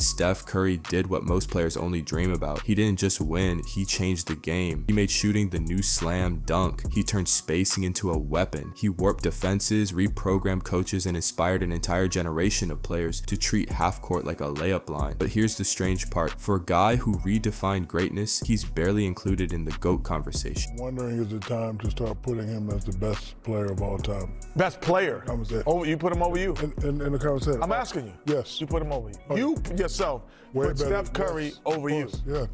Steph Curry did what most players only dream about. He didn't just win, he changed the game. He made shooting the new slam dunk. He turned spacing into a weapon. He warped defenses, reprogrammed coaches, and inspired an entire generation of players to treat half court like a layup line. But here's the strange part. For a guy who redefined greatness, he's barely included in the GOAT conversation. I'm wondering, is it time to start putting him as the best player of all time? Best player? Oh, you put him over you? In the conversation. I'm asking you. Yes. You put him over you. You yourself put Steph Curry over you. Yeah,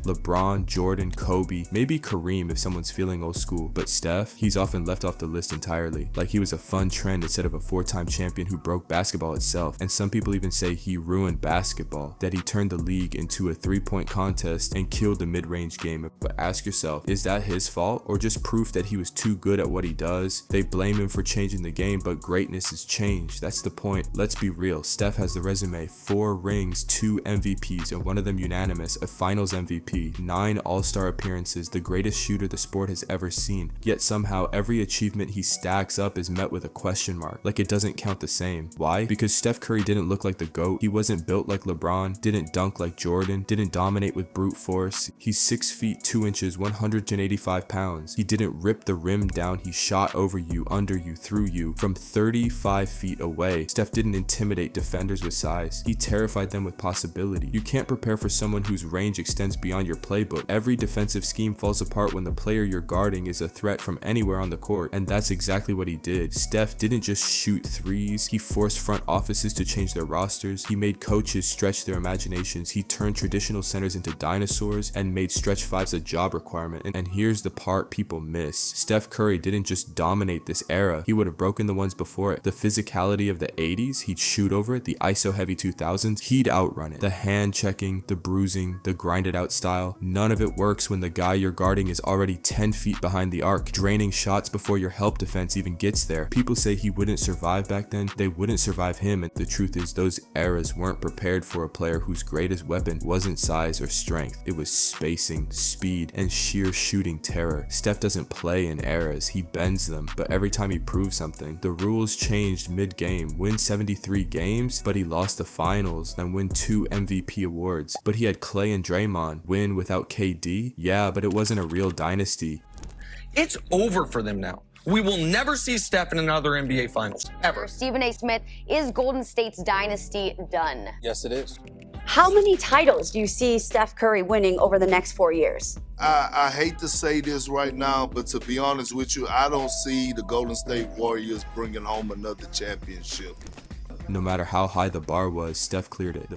LeBron, Jordan, Kobe, maybe Kareem if someone's feeling old school, but Steph, he's often left off the list entirely. Like he was a fun trend instead of a 4-time champion who broke basketball itself. And some people even say he ruined basketball, that he turned the league into a 3-point contest and killed the mid-range game. But ask yourself, is that his fault or just proof that he was too good at what he does? They blame him for changing the game, but greatness is change. That's the point. Let's be real. Steph has the resume: 4 rings, 2 MVPs, and one of them unanimous, a finals MVP, 9 all-star appearances, the greatest shooter the sport has ever seen. Yet somehow every achievement he stacks up is met with a question mark, like it doesn't count the same. Why? Because Steph Curry didn't look like the GOAT. He wasn't built like LeBron, didn't dunk like Jordan, didn't dominate with brute force. He's 6 feet 2 inches, 185 pounds. He didn't rip the rim down, he shot over you, under you, through you, from 35 feet away. Steph didn't intimidate defenders with size. He terrified them with possibility. You can't prepare for someone whose range extends beyond your playbook. Every defensive scheme falls apart when the player you're guarding is a threat from anywhere on the court, and that's exactly what he did. Steph didn't just shoot threes, he forced front offices to change their rosters. He made coaches stretch their imaginations. He turned traditional centers into dinosaurs and made stretch fives a job requirement. And here's the part people miss. Steph Curry didn't just dominate this era, he would have broken the ones before it. The physicality of the 80s, he'd shoot over it. The ISO heavy 2000s, he'd outrun it. The hand checking, the bruising, the grinded out style, none of it works when the guy you're guarding is already 10 feet behind the arc, draining shots before your help defense even gets there. People say he wouldn't survive back then, they wouldn't survive him, and the truth is those eras weren't prepared for a player whose greatest weapon wasn't size or strength, it was spacing, speed, and sheer shooting terror. Steph doesn't play in eras, he bends them, but every time he proves something, the rules changed mid-game. Win 73 games, but he lost the finals, and win 2 MVP awards. But he had Clay and Draymond. Win without KD? Yeah, but it wasn't a real dynasty. It's over for them now. We will never see Steph in another NBA Finals, ever. Stephen A. Smith, is Golden State's dynasty done? Yes, it is. How many titles do you see Steph Curry winning over the next 4 years? I hate to say this right now, but to be honest with you, I don't see the Golden State Warriors bringing home another championship. No matter how high the bar was, Steph cleared it.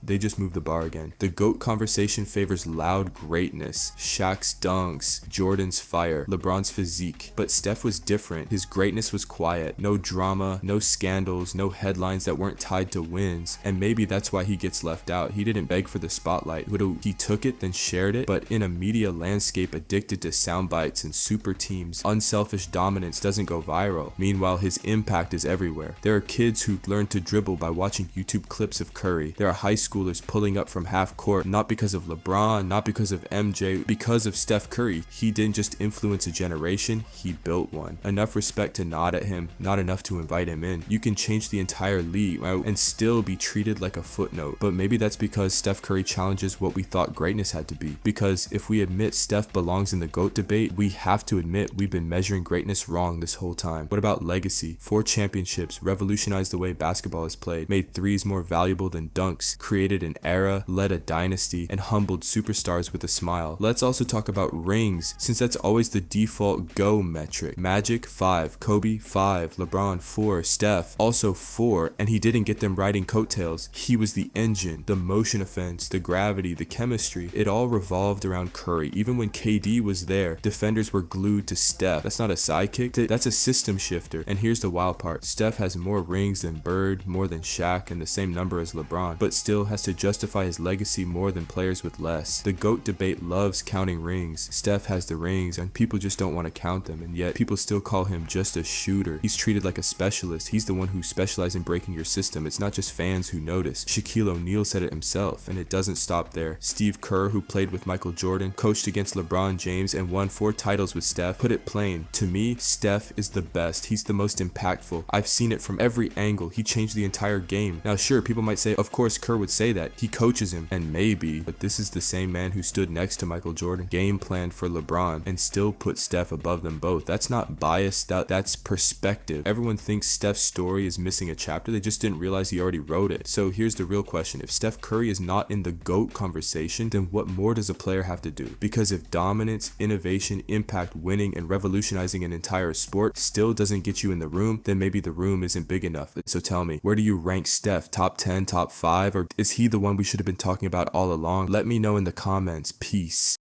They just moved the bar again. The GOAT conversation favors loud greatness, Shaq's dunks, Jordan's fire, LeBron's physique. But Steph was different. His greatness was quiet. No drama, no scandals, no headlines that weren't tied to wins. And maybe that's why he gets left out. He didn't beg for the spotlight. He took it, then shared it. But in a media landscape addicted to sound bites and super teams, unselfish dominance doesn't go viral. Meanwhile, his impact is everywhere. There are kids who learn to dribble by watching YouTube clips of Curry. There are high schoolers pulling up from half court, not because of LeBron, not because of MJ, because of Steph Curry. He didn't just influence a generation, he built one. Enough respect to nod at him, not enough to invite him in. You can change the entire league and still be treated like a footnote. But maybe that's because Steph Curry challenges what we thought greatness had to be. Because if we admit Steph belongs in the GOAT debate, we have to admit we've been measuring greatness wrong this whole time. What about legacy? 4 championships, revolutionized the way basketball is played, made threes more valuable than dunks, created an era, led a dynasty, and humbled superstars with a smile. Let's also talk about rings, since that's always the default go metric. Magic 5, Kobe 5, LeBron 4, Steph also 4, and he didn't get them riding coattails. He was the engine, the motion offense, the gravity, the chemistry. It all revolved around Curry. Even when KD was there, defenders were glued to Steph. That's not a sidekick, that's a system shifter. And here's the wild part. Steph has more rings than Bird, more than Shaq, and the same number as LeBron, but still has to justify his legacy more than players with less. The GOAT debate loves counting rings. Steph has the rings and people just don't want to count them, and yet people still call him just a shooter. He's treated like a specialist. He's the one who specializes in breaking your system. It's not just fans who notice. Shaquille O'Neal said it himself, and it doesn't stop there. Steve Kerr, who played with Michael Jordan, coached against LeBron James, and won 4 titles with Steph, put it plain. To me, Steph is the best. He's the most impactful. I've seen it from every angle. He changed the entire game. Now sure, people might say, of course Kerr would say that. He coaches him, and maybe, but this is the same man who stood next to Michael Jordan, game planned for LeBron, and still put Steph above them both. That's not bias, that's perspective. Everyone thinks Steph's story is missing a chapter, they just didn't realize he already wrote it. So here's the real question. If Steph Curry is not in the GOAT conversation, then what more does a player have to do? Because if dominance, innovation, impact, winning, and revolutionizing an entire sport still doesn't get you in the room, then maybe the room isn't big enough. So tell me, where do you rank Steph? Top 10, top 5? Or is he the one we should have been talking about all along? Let me know in the comments. Peace.